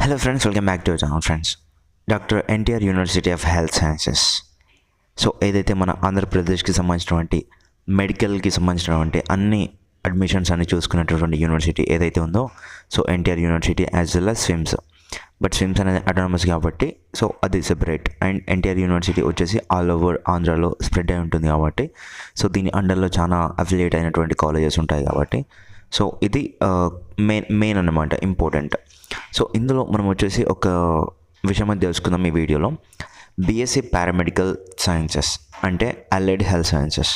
Hello friends, welcome back to our channel friends. Doctor NTR university of health sciences. So ఏదైతే మన ఆంధ్రప్రదేశ్కి సంబంధించినటువంటి మెడికల్కి సంబంధించినటువంటి అన్ని అడ్మిషన్స్ అన్ని చూసుకున్నటువంటి యూనివర్సిటీ ఏదైతే ఉందో, so NTR university as well as SVIMS. But SVIMS అనేది అటానమస్ కాబట్టి సో అది సెపరేట్. అండ్ ఎన్టీఆర్ యూనివర్సిటీ వచ్చేసి ఆల్ ఓవర్ ఆంధ్రాలో స్ప్రెడ్ అయి ఉంటుంది కాబట్టి సో దీని అండర్లో చాలా అఫిలియేట్ అయినటువంటి కాలేజెస్ ఉంటాయి కాబట్టి సో ఇది మెయిన్ అన్నమాట, ఇంపార్టెంట్. సో ఇందులో మనం వచ్చేసి ఒక విషయం అది తెలుసుకుందాం ఈ వీడియోలో. బీఎస్సీ పారామెడికల్ సైన్సెస్ అంటే అలైడ్ హెల్త్ సైన్సెస్.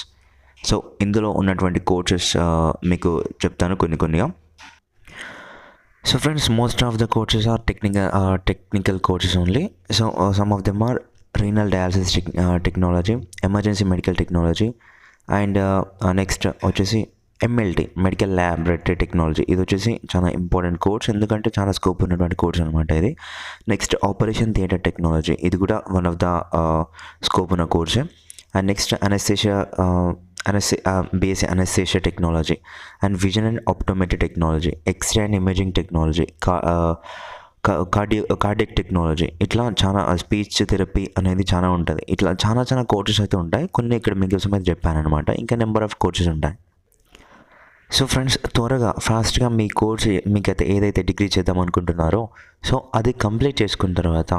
సో ఇందులో ఉన్నటువంటి కోర్సెస్ మీకు చెప్తాను కొన్నిగా. So friends, most of the courses are technical courses only. So some of them are renal dialysis technology, emergency medical technology, and next వచ్చేసి MLT, medical laboratory technology. ఇది వచ్చేసి చాలా important course, ఎందుకంటే చాలా స్కోప్ ఉన్నటువంటి కోర్స్ అనమాట ఇది. Next operation theatre technology, ఇది కూడా వన్ ఆఫ్ ద స్కోప్ ఉన్న కోర్సే. And next BSc anaesthesia technology and vision and optometry technology, x-ray and imaging technology, cardiac technology. ఇట్లా చాలా స్పీచ్ థెరపీ అనేది చాలా ఉంటుంది. ఇట్లా చాలా కోర్సెస్ అయితే ఉంటాయి. కొన్ని ఇక్కడ మీకోసం అయితే చెప్పాను అనమాట. ఇంకా నెంబర్ ఆఫ్ కోర్సెస్ ఉంటాయి. సో ఫ్రెండ్స్, త్వరగా ఫాస్ట్గా మీ కోర్స్ మీకైతే ఏదైతే డిగ్రీ చేద్దాం అనుకుంటున్నారో సో అది కంప్లీట్ చేసుకున్న తర్వాత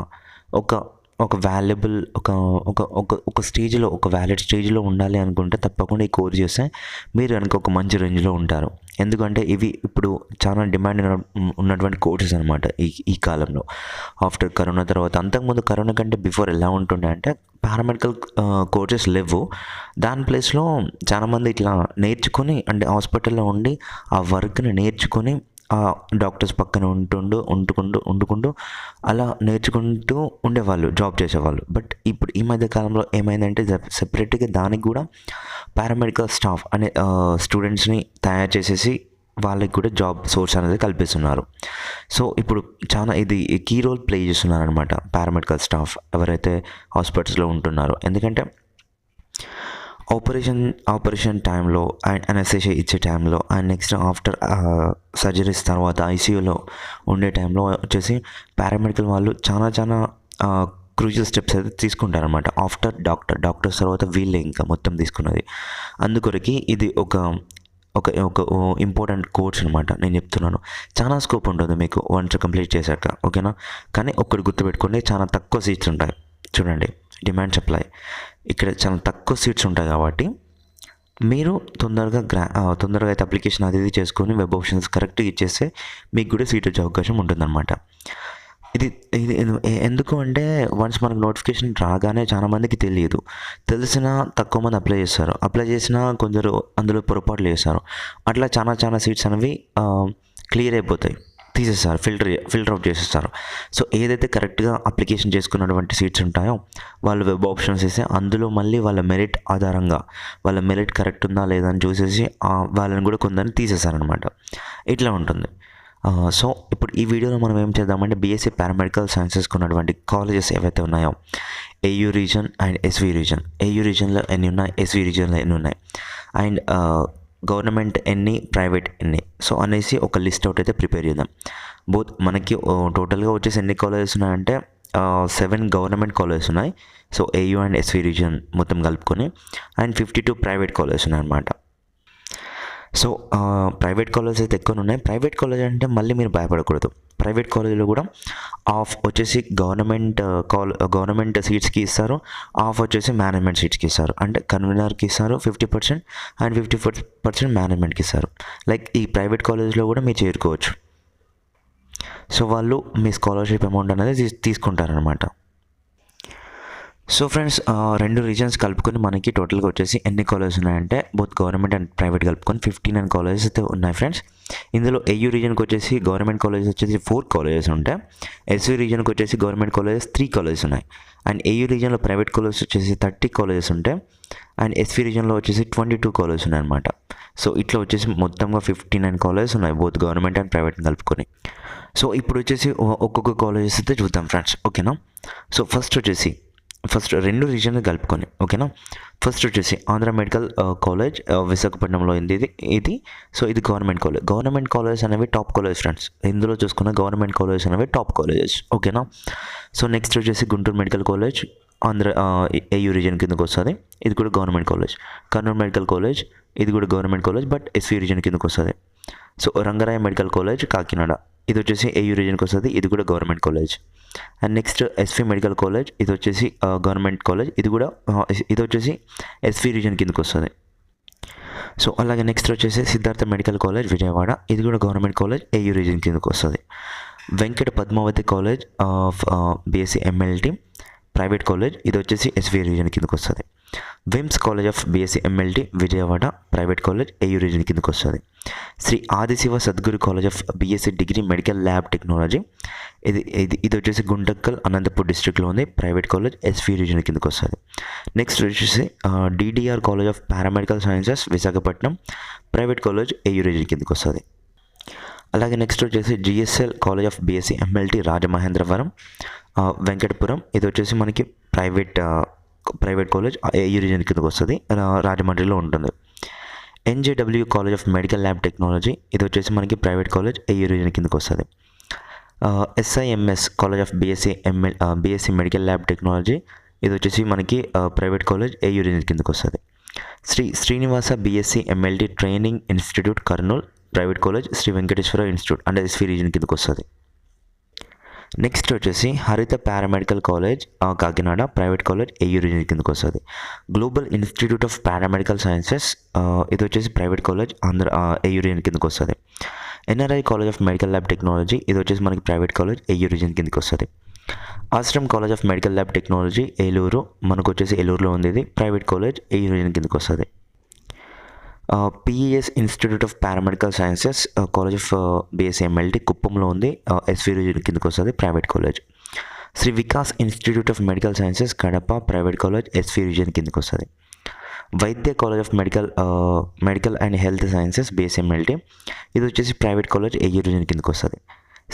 ఒక వాల్యుబుల్ ఒక స్టేజ్లో, ఒక వ్యాలిడ్ స్టేజ్లో ఉండాలి అనుకుంటే తప్పకుండా ఈ కోర్స్ చేస్తే మీరు కనుక ఒక మంచి రేంజ్లో ఉంటారు. ఎందుకంటే ఇవి ఇప్పుడు చాలా డిమాండ్ ఉన్నటువంటి కోర్సెస్ అనమాట ఈ కాలంలో. ఆఫ్టర్ కరోనా తర్వాత, అంతకుముందు కరోనా కంటే బిఫోర్ ఎలా ఉంటుండే అంటే పారామెడికల్ కోర్సెస్ లేవు. దాని ప్లేస్లో చాలామంది ఇట్లా నేర్చుకొని అంటే హాస్పిటల్లో ఉండి ఆ వర్క్ని నేర్చుకొని ఆ డాక్టర్స్ పక్కన ఉండుకుంటూ అలా నేర్చుకుంటూ ఉండేవాళ్ళు, జాబ్ చేసేవాళ్ళు. బట్ ఇప్పుడు ఈ మధ్య కాలంలో ఏమైందంటే సెపరేట్గా దానికి కూడా పారామెడికల్ స్టాఫ్ అనే స్టూడెంట్స్ని తయారు చేసేసి వాళ్ళకి కూడా జాబ్ సోర్స్ అనేది కల్పిస్తున్నారు. సో ఇప్పుడు చాలా ఇది కీ రోల్ ప్లే చేస్తున్నారు అనమాట పారామెడికల్ స్టాఫ్ ఎవరైతే హాస్పిటల్స్లో ఉంటున్నారో. ఎందుకంటే ఆపరేషన్ టైంలో అండ్ అనస్థీషియా ఇచ్చే టైంలో అండ్ నెక్స్ట్ ఆఫ్టర్ సర్జరీస్ తర్వాత ఐసీయూలో ఉండే టైంలో వచ్చేసి పారామెడికల్ వాళ్ళు చాలా క్రూషియల్ స్టెప్స్ అయితే తీసుకుంటారనమాట. ఆఫ్టర్ డాక్టర్స్ తర్వాత వీళ్ళే ఇంకా మొత్తం తీసుకున్నది. అందుకొరకి ఇది ఒక ఇంపార్టెంట్ కోర్స్ అనమాట. నేను చెప్తున్నాను, చాలా స్కోప్ ఉంటుంది మీకు వన్స్ కంప్లీట్ చేశాక, ఓకేనా. కానీ ఒక్కటి గుర్తుపెట్టుకోండి, చాలా తక్కువ సీట్స్ ఉంటాయి. చూడండి, డిమాండ్ సప్లై ఇక్కడ చాలా తక్కువ సీట్స్ ఉంటాయి కాబట్టి మీరు తొందరగా అయితే అప్లికేషన్ అది చేసుకొని వెబ్ ఆప్షన్స్ కరెక్ట్గా ఇచ్చేస్తే మీకు కూడా సీట్ వచ్చే అవకాశం ఉంటుందన్నమాట. ఇది ఎందుకు అంటే వన్స్ మనకు నోటిఫికేషన్ రాగానే చాలామందికి తెలిసినా తక్కువ మంది అప్లై చేసినా కొందరు అందులో పొరపాట్లు చేస్తారు. అట్లా చాలా సీట్స్ అనేవి క్లియర్ అయిపోతాయి, తీసేస్తారు, ఫిల్టర్ అవుట్ చేసేస్తారు. సో ఏదైతే కరెక్ట్గా అప్లికేషన్ చేసుకున్నటువంటి సీట్స్ ఉంటాయో వాళ్ళు వెబ్ ఆప్షన్స్ వేస్తే అందులో మళ్ళీ వాళ్ళ మెరిట్ ఆధారంగా వాళ్ళ మెరిట్ కరెక్ట్ ఉందా లేదా అని చూసేసి వాళ్ళని కూడా కొందరిని తీసేస్తారనమాట. ఇట్లా ఉంటుంది. సో ఇప్పుడు ఈ వీడియోలో మనం ఏం చేద్దామంటే బీఎస్సీ పారామెడికల్ సైన్సెస్కి ఉన్నటువంటి కాలేజెస్ ఏవైతే ఉన్నాయో AU region and SV region. AU రీజన్లో ఎన్ని ఉన్నాయి, ఎస్వి రీజన్లో ఎన్ని ఉన్నాయి, అండ్ గవర్నమెంట్ ఎన్ని, ప్రైవేట్ ఎన్ని, సో అనేసి ఒక లిస్ట్ అవుట్ అయితే ప్రిపేర్ చేద్దాం. బోత్ మనకి టోటల్గా వచ్చేసి ఎన్ని కాలేజెస్ ఉన్నాయంటే 7 గవర్నమెంట్ కాలేజెస్ ఉన్నాయి. So AU and SV region మొత్తం కలుపుకొని అండ్ 52 ప్రైవేట్ కాలేజెస్ ఉన్నాయన్నమాట. సో ప్రైవేట్ కాలేజెస్ అయితే ఎక్కువ ఉన్నాయి. ప్రైవేట్ కాలేజ్ అంటే మళ్ళీ మీరు భయపడకూడదు. ప్రైవేట్ కాలేజీలో కూడా వచ్చేసి గవర్నమెంట్ సీట్స్కి ఇస్తారు, వచ్చేసి మేనేజ్మెంట్ సీట్స్కి ఇస్తారు. అంటే కన్వీనర్కి ఇస్తారు 50% అండ్ 50% మేనేజ్మెంట్కి ఇస్తారు. లైక్ ఈ ప్రైవేట్ కాలేజ్లో కూడా మీరు చేరుకోవచ్చు. సో వాళ్ళు మీ స్కాలర్షిప్ అమౌంట్ అనేది తీసుకుంటారనమాట. సో ఫ్రెండ్స్, 2 రీజన్స్ కలుపుకొని మనకి టోటల్గా వచ్చేసి ఎన్ని కాలేజెస్ ఉన్నాయంటే బోత్ గవర్నమెంట్ అండ్ ప్రైవేట్ కలుపుకొని 59 కాలేజెస్ అయితే ఉన్నాయి ఫ్రెండ్స్. ఇందులో ఏయూ రీజన్కి వచ్చేసి గవర్నమెంట్ కాలేజెస్ వచ్చేసి 4 కాలేజెస్ ఉంటాయి. ఎస్వి రీజన్కి వచ్చేసి గవర్నమెంట్ కాలేజెస్ 3 కాలేజెస్ ఉన్నాయి. అండ్ ఏయూ రీజన్లో ప్రైవేట్ కాలేజెస్ వచ్చేసి 30 కాలేజెస్ ఉంటాయి. అండ్ ఎస్వి రీజన్లో వచ్చేసి 22 కాలేజెస్ ఉన్నాయి అనమాట. సో ఇట్లా వచ్చేసి మొత్తంగా 59 కాలేజెస్ ఉన్నాయి బోత్ గవర్నమెంట్ అండ్ ప్రైవేట్ని కలుపుకొని. సో ఇప్పుడు వచ్చేసి ఒక్కొక్క కాలేజెస్ అయితే చూద్దాం ఫ్రెండ్స్, ఓకేనా. సో ఫస్ట్ వచ్చేసి ఫస్ట్ 2 రీజియన్‌ని కలుపుకొని ఓకేనా. ఫస్ట్ వచ్చేసి ఆంధ్ర మెడికల్ కాలేజ్ విశాఖపట్నంలో ఉంది ఇది. సో ఇది గవర్నమెంట్ కాలేజ్. గవర్నమెంట్ కాలేజెస్ అనేవి టాప్ కాలేజ్ ఫ్రెండ్స్. ఇందులో చూసుకున్న గవర్నమెంట్ కాలేజెస్ అనేవి టాప్ కాలేజెస్ ఓకేనా. సో నెక్స్ట్ వచ్చేసి Guntur medical college Andhra AU region కిందకు వస్తుంది. ఇది కూడా government college. Kurnool medical college ఇది కూడా government college but SV region కిందకు వస్తుంది. So Rangaraya medical college Kakinada ఇది వచ్చేసి ఏయూ రీజియన్కి వస్తుంది. ఇది కూడా government college. And next SV medical college ఇది వచ్చేసి గవర్నమెంట్ కాలేజ్. ఇది వచ్చేసి ఎస్వి రీజియన్ కిందకి వస్తుంది. సో అలాగే నెక్స్ట్ వచ్చేసి సిద్ధార్థ మెడికల్ కాలేజ్ విజయవాడ ఇది కూడా గవర్నమెంట్ కాలేజ్ ఏయూ రీజియన్ కిందకి వస్తుంది. Venkata Padmavathi college of BSc MLT private college ఇది వచ్చేసి ఎస్వి రీజియన్ కిందకి వస్తుంది. VIMS college of BSc MLT Vijayawada private college AU region కిందకి వస్తుంది. Sri Adishiva Sadguru college of BSc degree medical lab technology ఇది వచ్చేసి గుంటకల్ అనంతపూర్ డిస్ట్రిక్ట్లో ఉంది ప్రైవేట్ కాలేజ్ ఎస్వి రీజియన్ కిందకి వస్తుంది. నెక్స్ట్ వచ్చేసి DDR college of paramedical sciences Visakhapatnam private college AU region కిందకి వస్తుంది. అలాగే నెక్స్ట్ వచ్చేసి GSL college of BSc MLT Rajamahendravaram Venkatapuram ఇది వచ్చేసి మనకి ప్రైవేట్ కాలేజ్ ఏయూ రీజియన్ కిందకి వస్తుంది రాజమండ్రిలో ఉంటుంది. NJW college of medical lab technology ఇది వచ్చేసి మనకి ప్రైవేట్ కాలేజ్ ఏయూ రీజియన్ కిందకి వస్తుంది. SIMS college of BSc medical lab technology ఇది వచ్చేసి మనకి ప్రైవేట్ కాలేజ్ ఏయూ రీజియన్ కిందకి వస్తుంది. Srinivasa BSc MLT training institute Kurnool private college Sri Venkateswara institute అంటే ఎస్వి రీజియన్ కిందకి వస్తుంది. నెక్స్ట్ వచ్చేసి Haritha paramedical college Kakinada private college AU region కిందకి వస్తుంది. Global institute of paramedical sciences ఇది వచ్చేసి private college Andhra AU region కిందకి వస్తుంది. NRI college of medical lab technology ఇది వచ్చేసి మనకి ప్రైవేట్ కాలేజ్ ఏయూ రీజియన్ కిందకి వస్తుంది. Ashram college of medical lab technology Eluru మనకు వచ్చేసి ఏలూరులో ఉంది ఇది ప్రైవేట్ కాలేజ్ ఏయూ రీజియన్ కిందకి వస్తుంది. PES institute of paramedical sciences college of BSc MLT కుప్పంలో ఉంది ఎస్వి రీజియన్ కిందకి వస్తుంది private college. Shri Vikas institute of medical sciences Kadapa private college SV region కిందకి వస్తుంది. Vaidya college of medical and health sciences BSc MLT ఇది వచ్చేసి ప్రైవేట్ కాలేజ్ ఏయూ రీజియన్ కిందకి వస్తుంది.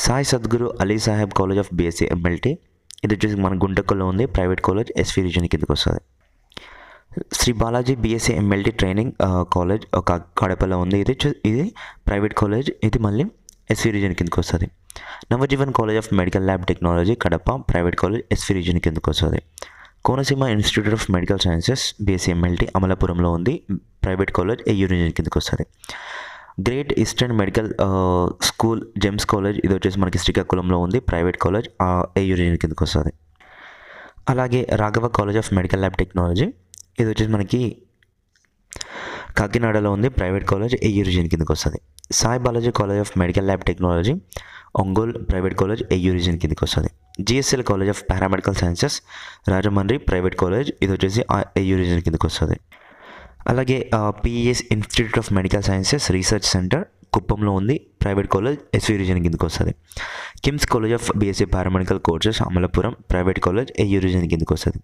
Sai Sadguru Ali Saheb college of BSc MLT ఇది వచ్చేసి మన గుంటకల్లో ఉంది ప్రైవేట్ కాలేజ్ ఎస్వి రీజియన్ కిందకి వస్తుంది. Shri Balaji BSc MLT training college కడపలో ఉంది ఇది ప్రైవేట్ కాలేజ్ ఇది మళ్ళీ ఎస్వి రీజియన్ కిందకి వస్తుంది. Navjeevan college of medical lab technology Kadapa private college SV region కిందకి వస్తుంది. Konaseema institute of medical sciences BSc MLT అమలాపురంలో ఉంది ప్రైవేట్ కాలేజ్ ఏయూ రీజియన్ కిందకి వస్తుంది. Great eastern medical school GEMS college ఇది వచ్చేసి మనకి శ్రీకాకుళంలో ఉంది ప్రైవేట్ కాలేజ్ ఏయూ రీజియన్ కిందకి వస్తుంది. అలాగే Raghava college of medical lab technology ఇది వచ్చేసి మనకి కాకినాడలో ఉంది ప్రైవేట్ కాలేజ్ ఏయూ రీజియన్ కిందకి వస్తుంది. Sai Balaji college of medical lab technology Ongole private college AU region కిందకి వస్తుంది. GSL college of paramedical sciences Rajahmundry private college ఇది వచ్చేసి ఏయూ రీజియన్ కిందకి వస్తుంది. అలాగే PES institute of medical sciences research centre కుప్పంలో ఉంది ప్రైవేట్ కాలేజ్ ఎస్వి రీజియన్ కిందకి వస్తుంది. KIMS college of BSc paramedical courses Amalapuram private college AU region కిందకి వస్తుంది.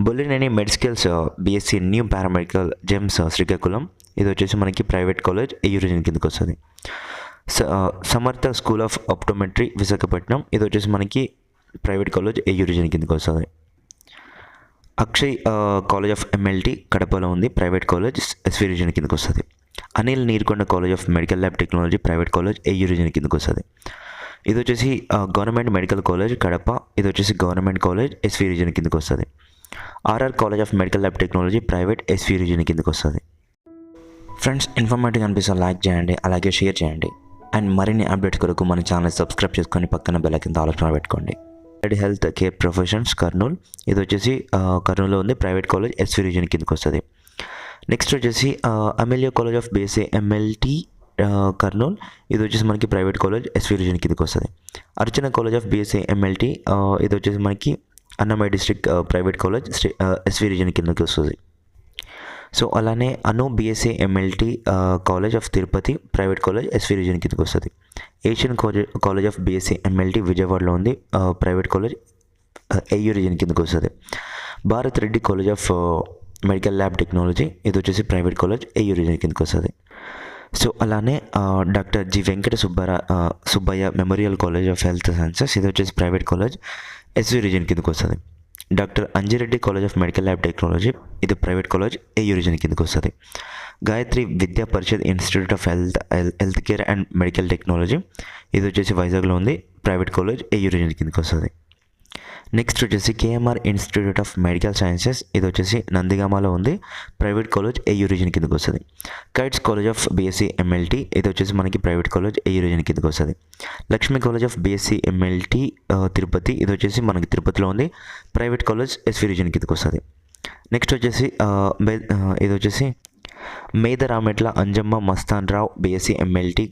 Bollineni medicals BSc new paramedical GEMS Srikakulam ఇది వచ్చేసి మనకి ప్రైవేట్ కాలేజ్ ఏయూ రీజియన్ కిందకి వస్తుంది. సమర్థ స్కూల్ ఆఫ్ ఆప్టోమెట్రీ విశాఖపట్నం ఇది వచ్చేసి మనకి ప్రైవేట్ కాలేజ్ ఏయూ రీజియన్ కిందకి వస్తుంది. అక్షయ్ కాలేజ్ ఆఫ్ ఎంఎల్టీ కడపలో ఉంది ప్రైవేట్ కాలేజ్ ఎస్వి రీజియన్ కిందకి వస్తుంది. Anil Neerukonda college of medical lab technology private college AU region కిందకి వస్తుంది. ఇది వచ్చేసి గవర్నమెంట్ మెడికల్ కాలేజ్ కడప ఇది వచ్చేసి గవర్నమెంట్ కాలేజ్ ఎస్వి రీజియన్ కిందకి వస్తుంది. RR college of medical lab technology private SV region కిందకి వస్తుంది. ఫ్రెండ్స్ ఇన్ఫర్మేటివ్ అనిపిస్తే లైక్ చేయండి అలాగే షేర్ చేయండి అండ్ మరిన్ని అప్డేట్స్ కొరకు మన ఛానల్ సబ్స్క్రైబ్ చేసుకొని పక్కన బెల్ కింద ఆలోచన పెట్టుకోండి. హెల్త్ కేర్ ప్రొఫెషన్స్ కర్నూలు ఇది వచ్చేసి కర్నూలులో ఉంది ప్రైవేట్ కాలేజ్ ఎస్వి రీజియన్ కిందకి వస్తుంది. నెక్స్ట్ వచ్చేసి Amelia college of BSc MLT Kurnool ఇది వచ్చేసి మనకి ప్రైవేట్ కాలేజ్ ఎస్వి రీజియన్ కిందకి వస్తుంది. Archana college of BSc MLT ఇది వచ్చేసి మనకి Annamayya district private college SV region కిందకి వస్తుంది. సో అలానే Anu BSc MLT college of Tirupati private college SV region కిందకి వస్తుంది. Asian college of BSc MLT విజయవాడలో ఉంది ప్రైవేట్ కాలేజ్ ఏయూ రీజియన్ కిందకి వస్తుంది. Bharat Reddy college of medical lab technology ఇది వచ్చేసి ప్రైవేట్ కాలేజ్ ఏయూ రీజియన్ కిందకి వస్తుంది. సో అలానే doctor G Venkata Subbaiah memorial college of health sciences ఇది వచ్చేసి ప్రైవేట్ కాలేజ్ ఎస్వి రీజియన్ కిందకి వస్తుంది. Doctor Anjireddy college of medical lab technology, ఇది ప్రైవేట్ కాలేజ్, ఏయూ రీజన్ కిందకి వస్తుంది. Gayatri Vidya Parishad institute of health care and medical technology, ఇది వచ్చేసి వైజాగ్లో ఉంది, ప్రైవేట్ కాలేజ్, ఏయూ రీజన్ కిందకి వస్తుంది. నెక్స్ట్ వచ్చేసి KMR institute of medical sciences, ఇది వచ్చేసి నందిగామలో ఉంది, ప్రైవేట్ కాలేజ్, ఏయూ రీజన్ కిందకి వస్తుంది. Kites college of BSc MLT, ఇది వచ్చేసి మనకి ప్రైవేట్ కాలేజ్, ఏయూ రీజన్ కిందకి వస్తుంది. Lakshmi college of BSc MLT Tirupati, ఇది వచ్చేసి మనకి తిరుపతిలో ఉంది, ప్రైవేట్ కాలేజ్, ఎస్వి రీజన్ కిందకి వస్తుంది. నెక్స్ట్ వచ్చేసి ఇది వచ్చేసి మేదరామెట్ల అంజమ్మ మస్తాన్ రావు బీఎస్సీ ఎంఎల్టీ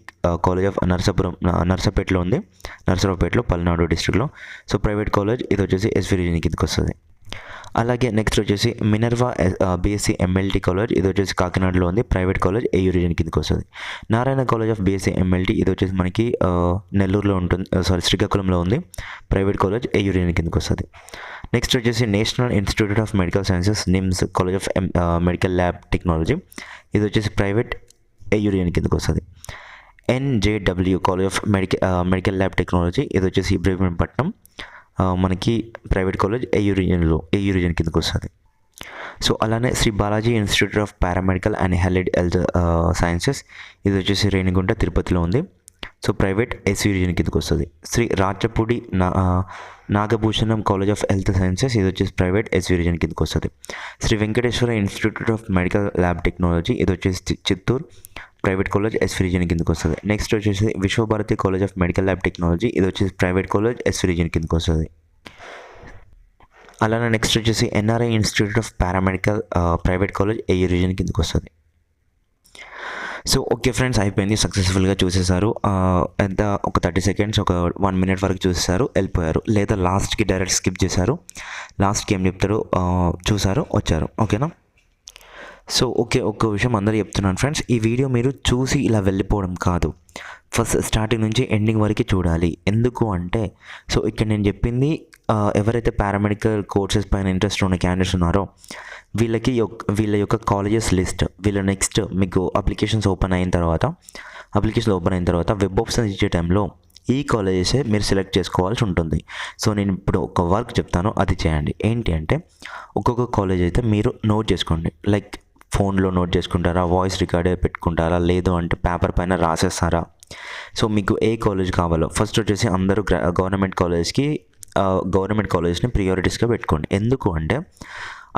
కాలేజ్ ఆఫ్ నర్సపేటలో ఉంది, నర్సరావుపేటలో, పల్నాడు డిస్ట్రిక్ట్లో. సో ప్రైవేట్ కాలేజ్, ఇది వచ్చేసి ఎస్వి రీజన్ కిందకి వస్తుంది. అలాగే నెక్స్ట్ వచ్చేసి మినర్వా బీఎస్సీ ఎంఎల్టీ కాలేజ్, ఇది వచ్చేసి కాకినాడలో ఉంది, ప్రైవేట్ కాలేజ్, ఏయూ రీజన్ కిందకి వస్తుంది. Narayana college of BSc MLT, ఇది వచ్చేసి మనకి నెల్లూరులో ఉంటుంది, శ్రీకాకుళంలో ఉంది, ప్రైవేట్ కాలేజ్, ఏయూ రీజన్ కిందకి వస్తుంది. నెక్స్ట్ వచ్చేసి national institute of medical sciences NIMS college of medical lab technology, ఇది వచ్చేసి ప్రైవేట్, ఏయూ రీజన్ కిందకి వస్తుంది. NJW college of medical lab technology, ఇది వచ్చేసి ఇబ్రహీంపట్నం, మనకి ప్రైవేట్ కాలేజ్, ఏయూ రీజన్ కిందకి వస్తుంది. సో అలానే Sri Balaji institute of paramedical and health sciences, ఇది వచ్చేసి రేణిగుంట, తిరుపతిలో ఉంది, సో ప్రైవేట్, ఎస్వి రీజన్ కిందకి వస్తుంది. Sri Rachapudi Nagabhushanam college of health sciences, ఇది వచ్చేసి ప్రైవేట్, ఎస్వి రీజన్ కిందకి వస్తుంది. Sri Venkateswara institute of medical lab technology, ఇది వచ్చేసి Chittoor, private college, SV region కిందకి వస్తుంది. నెక్స్ట్ వచ్చేసి Vishwabharati college of medical lab technology, ఇది వచ్చేసి ప్రైవేట్ కాలేజ్, ఎస్వి రీజన్ కిందకి వస్తుంది. అలానే నెక్స్ట్ వచ్చేసి NRI institute of paramedical private college, AU region కిందకి వస్తుంది. సో ఓకే ఫ్రెండ్స్, అయిపోయింది, సక్సెస్ఫుల్గా చూసేశారు. ఎంత ఒక 30 సెకండ్స్, ఒక 1 మినిట్ వరకు చూసేశారు, వెళ్ళిపోయారు, లేదా లాస్ట్కి డైరెక్ట్ స్కిప్ చేశారు, లాస్ట్కి ఏం చెప్తారు చూసారు, వచ్చారు, ఓకేనా. సో ఓకే, ఒక్క విషయం అందరూ చెప్తున్నాను ఫ్రెండ్స్, ఈ వీడియో మీరు చూసి ఇలా వెళ్ళిపోవడం కాదు, ఫస్ట్ స్టార్టింగ్ నుంచి ఎండింగ్ వరకు చూడాలి. ఎందుకు అంటే, సో ఇక్కడ నేను చెప్పింది ఎవరైతే పారామెడికల్ కోర్సెస్ పైన ఇంట్రెస్ట్ ఉన్న క్యాండిడేట్స్ ఉన్నారో వీళ్ళ యొక్క కాలేజెస్ లిస్ట్, వీళ్ళ నెక్స్ట్ మీకు అప్లికేషన్స్ ఓపెన్ అయిన తర్వాత వెబ్ ఆప్షన్స్ ఇచ్చే టైంలో ఈ కాలేజెసే మీరు సెలెక్ట్ చేసుకోవాల్సి ఉంటుంది. సో నేను ఇప్పుడు ఒక వర్క్ చెప్తాను, అది చేయండి. ఏంటి అంటే, ఒక్కొక్క కాలేజ్ అయితే మీరు నోట్ చేసుకోండి, లైక్ ఫోన్లో నోట్ చేసుకుంటారా, వాయిస్ రికార్డే పెట్టుకుంటారా, లేదు అంటే పేపర్ పైన రాసేస్తారా. సో మీకు ఏ కాలేజ్ కావాలో ఫస్ట్ వచ్చేసి అందరూ గవర్నమెంట్ కాలేజ్ని ప్రియారిటీస్గా పెట్టుకోండి. ఎందుకు అంటే,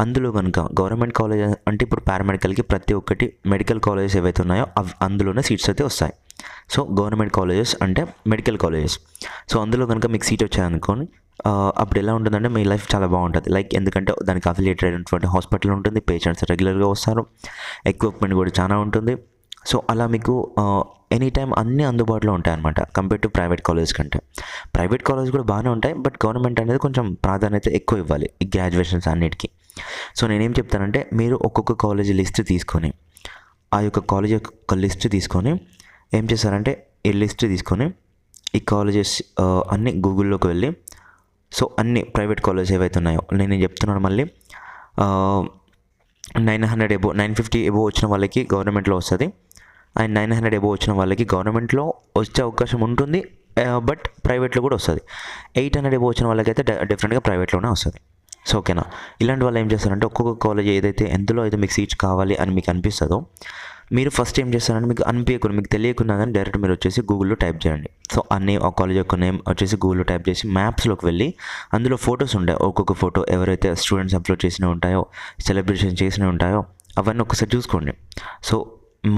అందులో కనుక గవర్నమెంట్ కాలేజ్ అంటే ఇప్పుడు పారామెడికల్కి ప్రతి ఒక్కటి మెడికల్ కాలేజెస్ ఏవైతే ఉన్నాయో అందులోనే సీట్స్ అయితే వస్తాయి. సో గవర్నమెంట్ కాలేజెస్ అంటే మెడికల్ కాలేజెస్, సో అందులో కనుక మీకు సీట్ వచ్చాయనుకోని అప్పుడు ఎలా ఉంటుందంటే మీ లైఫ్ చాలా బాగుంటుంది. లైక్ ఎందుకంటే దానికి అఫిలియేటెడ్ అయినటువంటి హాస్పిటల్ ఉంటుంది, పేషెంట్స్ రెగ్యులర్గా వస్తారు, ఎక్విప్మెంట్ కూడా చాలా ఉంటుంది. సో అలా మీకు ఎనీ టైం అన్నీ అందుబాటులో ఉంటాయి అన్నమాట, కంపేర్ టు ప్రైవేట్ కాలేజ్ కంటే. ప్రైవేట్ కాలేజ్ కూడా బాగానే ఉంటాయి, బట్ గవర్నమెంట్ అనేది కొంచెం ప్రాధాన్యత ఎక్కువ ఇవ్వాలి ఈ గ్రాడ్యుయేషన్స్ అన్నిటికీ. సో నేనేం చెప్తానంటే, మీరు ఒక్కొక్క కాలేజ్ లిస్ట్ తీసుకొని, ఆ యొక్క కాలేజ్ యొక్క లిస్ట్ తీసుకొని ఏం చేస్తారంటే, ఈ లిస్ట్ తీసుకొని ఈ కాలేజెస్ అన్నీ గూగుల్లోకి వెళ్ళి, సో అన్ని ప్రైవేట్ కాలేజెస్ ఏవైతే ఉన్నాయో నేను చెప్తున్నాను మళ్ళీ, 950 ఎబో వచ్చిన వాళ్ళకి గవర్నమెంట్లో వస్తుంది, అండ్ 900 ఎబో వచ్చిన వాళ్ళకి గవర్నమెంట్లో వచ్చే అవకాశం ఉంటుంది, బట్ ప్రైవేట్లో కూడా వస్తుంది. 800 ఎబో వచ్చిన వాళ్ళకైతే డిఫరెంట్గా ప్రైవేట్లోనే వస్తుంది. సో ఓకేనా. ఇలాంటి వాళ్ళు ఏం చేస్తారంటే, ఒక్కొక్క కాలేజ్ ఎందులో అయితే మీకు సీట్స్ కావాలి అని మీకు అనిపిస్తుందో, మీరు ఫస్ట్ ఏం చేస్తారంటే, మీకు తెలియకుండా కానీ డైరెక్ట్ మీరు వచ్చేసి గూగుల్లో టైప్ చేయండి. సో ఆ కాలేజ్ యొక్క నేమ్ వచ్చేసి గూగుల్లో టైప్ చేసి మ్యాప్స్లోకి వెళ్ళి, అందులో ఫొటోస్ ఉంటాయి, ఒక్కొక్క ఫోటో ఎవరైతే స్టూడెంట్స్ అప్లోడ్ చేసినవి ఉంటాయో, సెలబ్రేషన్ చేసినవి ఉంటాయో అవన్నీ ఒకసారి చూసుకోండి. సో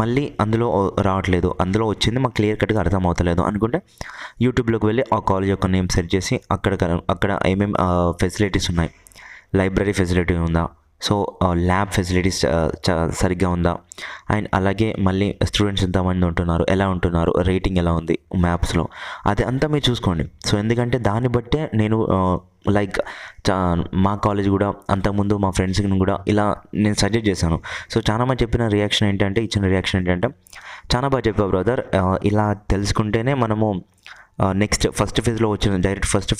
మళ్ళీ అందులో రావట్లేదు, అందులో వచ్చింది మాకు క్లియర్ కట్గా అర్థం అవుతలేదు అనుకుంటే, యూట్యూబ్లోకి వెళ్ళి ఆ కాలేజ్ యొక్క నేమ్ సెర్చ్ చేసి అక్కడ ఏమేమి ఫెసిలిటీస్ ఉన్నాయి, లైబ్రరీ ఫెసిలిటీ ఉందా, సో ల్యాబ్ ఫెసిలిటీస్ సరిగ్గా ఉందా, అండ్ అలాగే మళ్ళీ స్టూడెంట్స్ ఎంతమంది ఉంటున్నారు, ఎలా ఉంటున్నారు, రేటింగ్ ఎలా ఉంది మ్యాప్స్లో, అది అంతా మీరు చూసుకోండి. సో ఎందుకంటే దాన్ని బట్టే నేను లైక్ మా కాలేజ్ కూడా అంతకుముందు మా ఫ్రెండ్స్కి కూడా ఇలా నేను సజెస్ట్ చేశాను. సో చాలా మంది ఇచ్చిన రియాక్షన్ ఏంటంటే, చాలా బాగా చెప్పావు బ్రదర్, ఇలా తెలుసుకుంటేనే మనము నెక్స్ట్ ఫస్ట్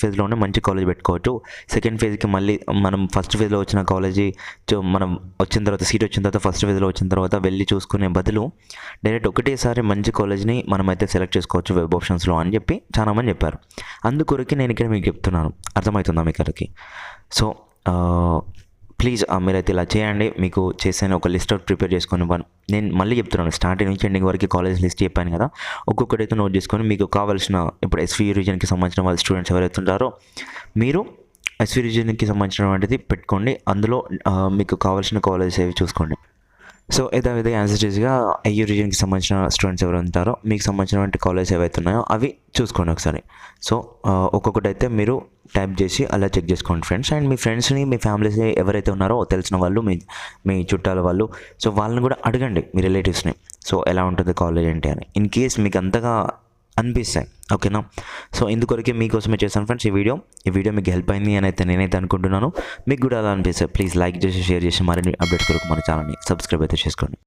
ఫేజ్లోనే మంచి కాలేజ్ పెట్టుకోవచ్చు. సెకండ్ ఫేజ్కి మళ్ళీ మనం ఫస్ట్ ఫేజ్లో వచ్చిన కాలేజీ మనం వచ్చిన తర్వాత సీట్ వచ్చిన తర్వాత ఫస్ట్ ఫేజ్లో వచ్చిన తర్వాత వెళ్ళి చూసుకునే బదులు డైరెక్ట్ ఒకటేసారి మంచి కాలేజ్ని మనమైతే సెలెక్ట్ చేసుకోవచ్చు వెబ్ ఆప్షన్స్లో అని చెప్పి చాలామంది చెప్పారు. అందుకొరకు నేను ఇక్కడ మీకు చెప్తున్నాను, అర్థమవుతుందా మీకు? సో ప్లీజ్ మీరైతే ఇలా చేయండి. మీకు చేసాను ఒక లిస్ట్ అవుట్ ప్రిపేర్ చేసుకొని నేను మళ్ళీ చెప్తున్నాను, స్టార్టింగ్ నుంచి ఎండింగ్ వరకు కాలేజ్ లిస్ట్ చెప్పాను కదా, ఒక్కొక్కటైతే నోట్ చేసుకొని మీకు కావాల్సిన ఇప్పుడు ఎస్వి రీజన్కి సంబంధించిన వాళ్ళ స్టూడెంట్స్ ఎవరైతే ఉంటారో మీరు ఎస్వి రీజన్కి సంబంధించిన వాటిది పెట్టుకోండి. అందులో మీకు కావాల్సిన కాలేజెస్ ఏవి చూసుకోండి. సో ఇదే యాన్సర్గా ఐయూ రీజన్కి సంబంధించిన స్టూడెంట్స్ ఎవరు ఉంటారో మీకు సంబంధించినటువంటి కాలేజ్ ఏవైతే ఉన్నాయో అవి చూసుకోండి ఒకసారి. సో ఒక్కొక్కటి అయితే మీరు టైప్ చేసి అలా చెక్ చేసుకోండి ఫ్రెండ్స్. అండ్ మీ ఫ్రెండ్స్ని, మీ ఫ్యామిలీస్ని ఎవరైతే ఉన్నారో తెలిసిన వాళ్ళు, మీ చుట్టాల వాళ్ళు, సో వాళ్ళని కూడా అడగండి, మీ రిలేటివ్స్ని. సో ఎలా ఉంటుంది కాలేజ్ ఏంటి అని, ఇన్ కేస్ మీకు అంతగా అనిపిస్తాయి. ఓకేనా? సో ఇందుకొరకే మీకోసమే చేశాను ఫ్రెండ్స్ ఈ వీడియో మీకు హెల్ప్ అయింది అని అయితే నేనైతే అనుకుంటున్నాను. మీకు కూడా అలా అనిపిస్తాయి ప్లీజ్ లైక్ చేసి, షేర్ చేసి మరిన్ని అప్డేట్స్ కొరకు మన ఛానల్ని సబ్స్క్రైబ్ అయితే చేసుకోండి.